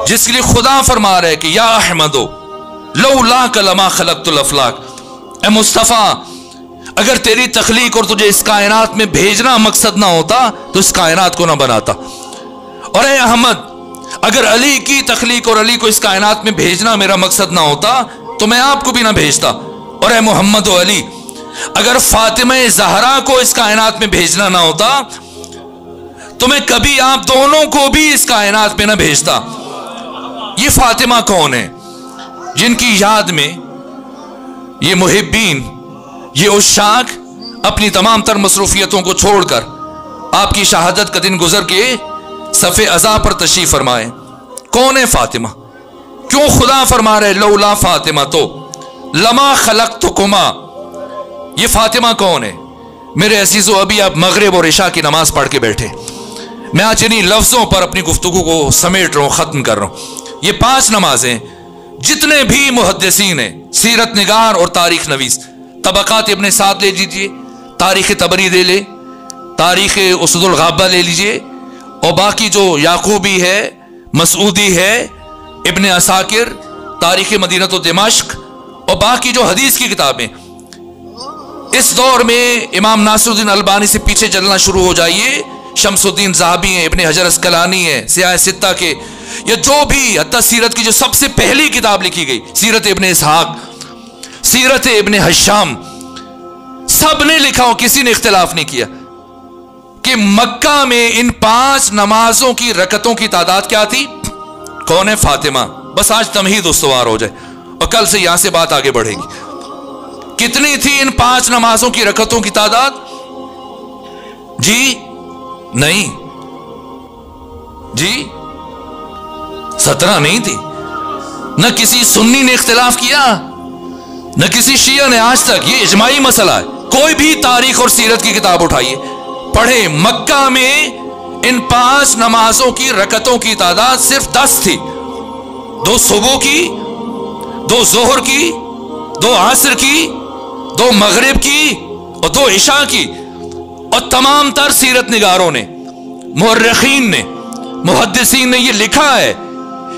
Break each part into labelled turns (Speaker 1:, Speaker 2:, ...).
Speaker 1: جس کے لیے خدا فرما رہا ہے کہ یا احمدو لولاک لما خلقت الافلاک، اے مصطفیٰ اگر تیری تخلیق اور تجھے اس کائنات میں بھیجنا مقصد نہ ہوتا تو اس کائنات کو نہ بناتا، اور اے احمد اگر علی کی تخلیق اور علی کو اس کائنات میں بھیجنا میرا مقصد نہ ہوتا تو میں آپ کو بھی نہ بھیجتا، اور اے محمد و علی اگر فاطمہ زہرا کو اس کائنات میں بھیجنا نہ ہوتا تو میں کبھی آپ دونوں کو بھی اس کائنات میں نہ بھیجتا۔ یہ فاطمہ کون ہے جن کی یاد میں یہ محبین، یہ عشاق اپنی تمام تر مصروفیتوں کو چھوڑ کر آپ کی شہادت کا دن گزر کے صف عزا پر تشریف فرمائے؟ کون ہے فاطمہ؟ کیوں خدا فرما رہے لولا فاطمہ تو لما خلقتکما؟ یہ فاطمہ کون ہے؟ میرے عزیزو ابھی آپ مغرب اور عشاء کی نماز پڑھ کے بیٹھے، میں آج انہی لفظوں پر اپنی گفتگو کو سمیٹ رہا ہوں، ختم کر رہا ہوں۔ یہ 5 نمازیں جتنے بھی محدثین ہیں، سیرت نگار اور تاریخ نویس، طبقات ابن سعد لے لیجئے، تاریخ طبری دے لے، تاریخ اسد الغابہ لے لیجئے، اور باقی جو یعقوبی ہے، مسعودی ہے، ابن عساکر، تاریخ مدینہ و دمشق، اور باقی جو حدیث کی کتابیں، اس دور میں امام ناصر الدین البانی سے پیچھے چلنا شروع ہو جائیے، شمس الدین ذہبی ہیں، ابن حجر اسقلانی ہیں، سیاہ ستہ کے، یا جو بھی حتی سیرت کی جو سب سے پہلی کتاب لکھی گئی سیرت ابن اسحاق، سیرت ابن حشام، سب نے لکھا ہو، کسی نے اختلاف نہیں کیا کہ مکہ میں ان 5 نمازوں کی رکعتوں کی تعداد کیا تھی؟ کون ہے؟ فاطمہ۔ بس آج تمہید استوار ہو جائے اور کل سے یہاں سے بات آگے بڑھے گی۔ کتنی تھی ان 5 نمازوں کی رکعتوں کی تعداد؟ جی نہیں، جی 17 نہیں تھی۔ نہ کسی سنی نے اختلاف کیا، نہ کسی شیعہ نے آج تک، یہ اجماعی مسئلہ ہے۔ کوئی بھی تاریخ اور سیرت کی کتاب اٹھائیے، پڑھیں، مکہ میں ان 5 نمازوں کی رکعتوں کی تعداد صرف 10 تھی، 2 صبح کی، 2 ظہر کی، 2 عصر کی، 2 مغرب کی اور 2 عشاء کی۔ اور تمام تر سیرت نگاروں نے، مورخین نے، محدثین نے یہ لکھا ہے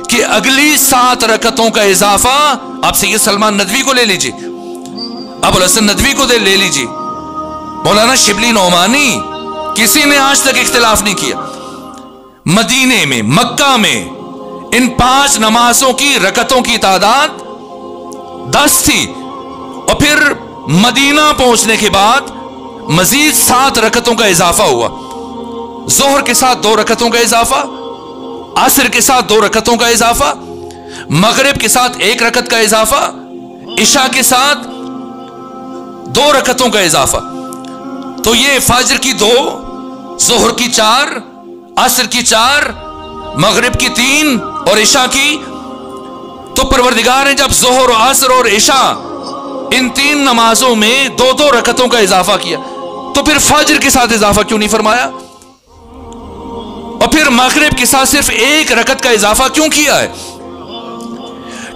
Speaker 1: کہ اگلی 7 رکعتوں کا اضافہ، آپ سید سلمان ندوی کو لے لیجئے، ابو الحسن ندوی کو لے لیجئے، مولانا شبلی نعمانی، کسی نے آج تک اختلاف نہیں کیا۔ مدینے میں، مکہ میں ان 5 نمازوں کی رکعتوں کی تعداد 10 تھی، اور پھر مدینہ پہنچنے کے بعد مزید 7 رکعتوں کا اضافہ ہوا۔ ظہر کے ساتھ 2 رکعتوں کا اضافہ، عصر کے ساتھ 2 رکعتوں کا اضافہ، مغرب کے ساتھ 1 رکعت کا اضافہ، عشاء کے ساتھ 2 رکعتوں کا اضافہ۔ تو یہ فجر کی 2، ظہر کی 4، عصر کی 4، مغرب کی 3 اور عشاء کی، تو پروردگار نے جب ظہر، عصر اور عشاء ان 3 نمازوں میں 2 رکعتوں کا اضافہ کیا تو پھر فجر کے ساتھ اضافہ کیوں نہیں فرمایا؟ اور پھر مغرب کے ساتھ صرف 1 رکعت کا اضافہ کیوں کیا ہے؟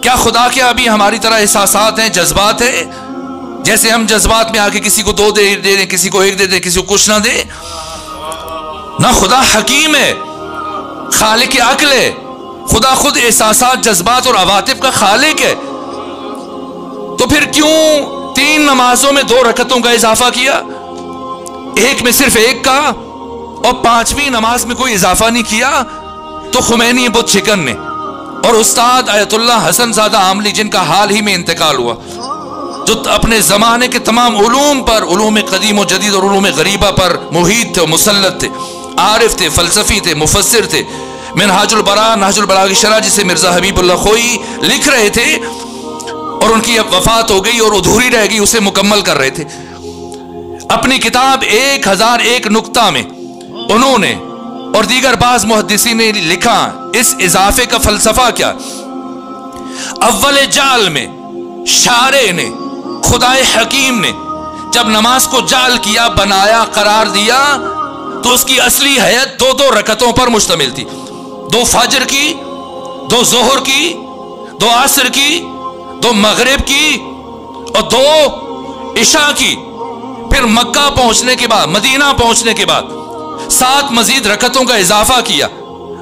Speaker 1: کیا خدا کے ابھی ہماری طرح احساسات ہیں، جذبات ہیں؟ جیسے ہم جذبات میں آ کے کسی کو 2 دے دیں، کسی کو 1 دے دیں، کسی کو کچھ نہ دیں؟ نہ، خدا حکیم ہے، خالق عقل ہے، خدا خود احساسات، جذبات اور عواطف کا خالق ہے۔ تو پھر کیوں 3 نمازوں میں 2 رکعتوں کا اضافہ کیا، 1 میں صرف 1 کا، اور 5ویں نماز میں کوئی اضافہ نہیں کیا؟ تو خمینی بت شکن نے اور استاد آیت اللہ حسن زادہ عاملی، جن کا حال ہی میں انتقال ہوا، جو اپنے زمانے کے تمام علوم پر، علوم قدیم و جدید اور علوم غریبہ پر محیط تھے، مسلط تھے، عارف تھے، فلسفی تھے، مفسر تھے، منہاج البراء، نہج البلاغہ شرح جسے مرزا حبیب اللہ خوئی لکھ رہے تھے، اور ان کی اب وفات ہو گئی اور ادھوری رہ گئی، اسے مکمل کر رہے تھے۔ اپنی کتاب 1001 نکتہ میں انہوں نے اور دیگر بعض محدثین نے لکھا اس اضافے کا فلسفہ کیا۔ اول جعل میں شارع نے، خدائے حکیم نے جب نماز کو جعل کیا، بنایا، قرار دیا، تو اس کی اصلی حیت 2 رکعتوں پر مشتمل تھی، 2 فجر کی، 2 ظہر کی، 2 عصر کی، 2 مغرب کی اور 2 عشاء کی۔ پھر مکہ پہنچنے کے بعد، مدینہ پہنچنے کے بعد 7 مزید رکعتوں کا اضافہ کیا،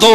Speaker 1: 2,